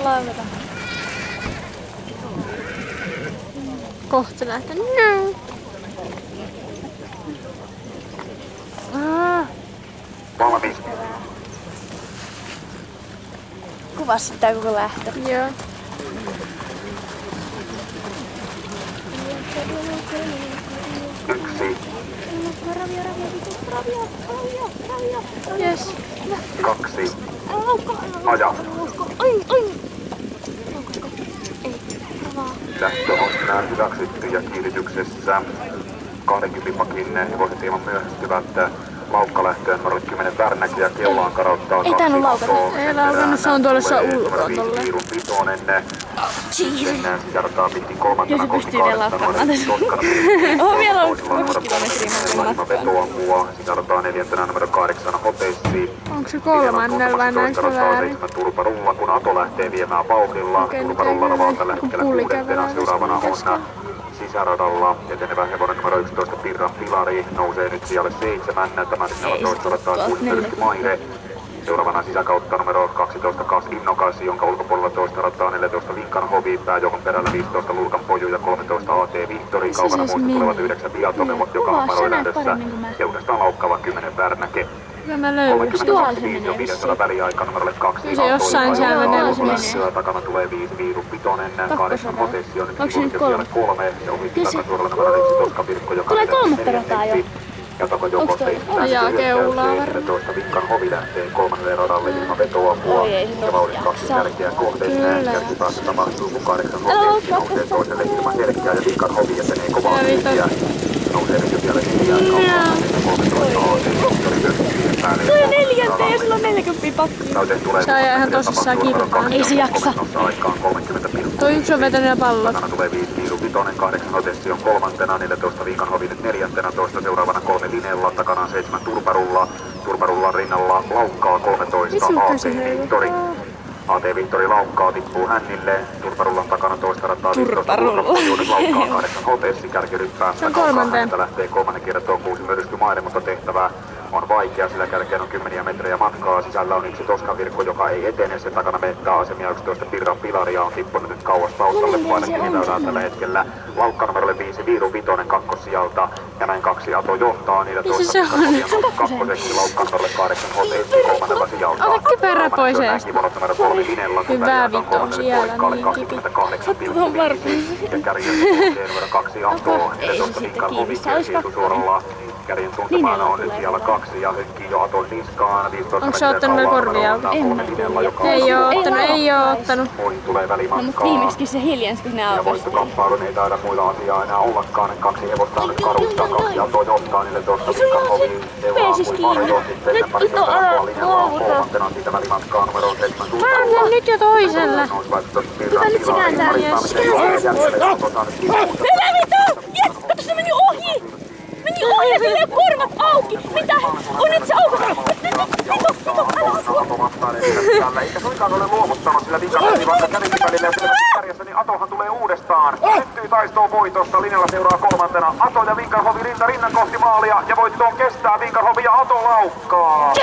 lauleta. Kohta lähtee. No. Valmis. Kuvas sitä koko lähtö. Joo. Yksi. Yes. Kaksi. Aja. Lähtö on tänään hyväksytty ja kiihdytyksessä 20 pakin hevoset hieman myöhästyvät laukkalähtöön numero 10 Värnäki ja kellaan karauttaa Ei tainnut laukata. Ei laukannut, se on tuolla ulkoa tolle. Mennään sisältää pitkin kolmantena kohti vielä laukkaamaan tässä. Oon vielä ollut 6 kilometriä matkan. Vetoapua sisältää neljäntenä numero 8 Hotessi. Onko se kolmannella vai näinkö väärin? Turparulla, kun Ato lähtee viemään vauhdilla. Turparulla ravaa tällä hetkellä kuudentena. Seuraavana on sisäradalla etenevä hevonen numero 11 Pirran Pilari nousee nyt sijalle 7. Tämän sisällä toista rataa 6 Pölkky Maire. Seuraavana sisäkautta numero 12 Kas Innokas, jonka ulkopuolella toista rataa 14 Vinkan Hovi, pääjoukon perällä 15 Lurkan Poju ja 13 AT Vihtori. Kaukana muista tulevat 9 Viatomemot, joka on varoilähdössä. Ja uudestaan laukkaava 10 Värnäke. Kyllä mä löysin. 35 jo 500 väliaika numerolle 2. Kyllä se jossain siellä menee. Takana tulee 5 Viiru Pitonen, 8 Hotessi on Onko se nyt 3? 3 ja ohi takasuoralla numero 11 Pirkko, joka tulee 3 rataa jo. ja takajouko 7. keulaa 14 Vinkan Hovi lähtee 3. radalle ilman vetoapua. Ja vauhdit 2 tärkeää kohteen. Kärkipäässä tapahtuu, kun 8 Hotessi nousee toiselle ilman selkeää ja Vinkan Hovi etenee kovaa vihtiä. Nousee nyt jo vielä 4 Tuli 4 ja sulla on 40 pakkia. Se ajaa ihan tosissaan kilpaan. Ei se jaksa. Toi yksi on vetänyt ja pallot. Takana tulee 5 Viiru Pitonen, 8 Hotessi on 3. 14 Vinkan Hovi nyt 14. Seuraavana 3 Linella, takana on 7 Turparulla. Turparulla rinnalla laukkaa 13 AT Vihtori. AT Vihtori laukkaa, tippuu hännille. Turparullan takana toista rataa 15 Lurkan laukkaa 8 Hotessi kärkiryppäässä. Se on kolmanteen. Lähtee 3. kiertoon 6 Myrsky Maire, mutta tehtävää on vaikea, sillä kärkeen on 10 metriä matkaa. Sisällä on yksi Toskan Virkko, joka ei etene. Sen takana menettää asemia 11 Pirran Pilaria on tippunut nyt kauas taustalle. Painekkiväylää tällä hetkellä. Laukka numerolle 5 Viiru Vitonen kakkossijalta. Ja näin 2 Ato johtaa. 14 kakkoseksi laukka numerolle 8 Hotessi 3. sijalta. Ota kypärä pois ees. Kivonot numero 3 Linella. Hyvää vittua siellä niin 28,5. Ja kärjessä numero 2 Ato. 14 Vinkan Hovi siirtyi suoralla. Kärjen tuntemaana on nyt siellä 2 ja hykkii jo Aton niskaan. 15 onko se ottanut vielä korvia? Ei oo ottanut. Ohi tulee välimatkaa. Viimeksikin se hiljens, kun ne Ja autosta. voittokamppailun ei taida muilla asiaa enää ollakaan. 2 hevosta on nyt karusta. 2 Ato johtaa 14 Vinkan Hoviin. Seuraa kuin Marjo. Sitten sen parissa tarkoa linjalla on 3. siitä välimatkaa numero 7 Väännä nyt jo toisella. Hyvä, nyt se kääntää. Mitä vittu? Jes, kato se meni ohi! Meni ohi ja sillä ei ole korvat auki! Mitä? On nyt se auki! Eikä suinkaan ole luovuttanut sillä Vinkan vaikka kävikin välillä ja sillä kärjessä, niin Atohan tulee uudestaan. Syttyy taistoon voitosta. Linjalla seuraa 3. Ato ja Vinkan Hovi rinnan kohti maalia ja voittoon kestää Vinkan Hovi ja Ato laukkaa.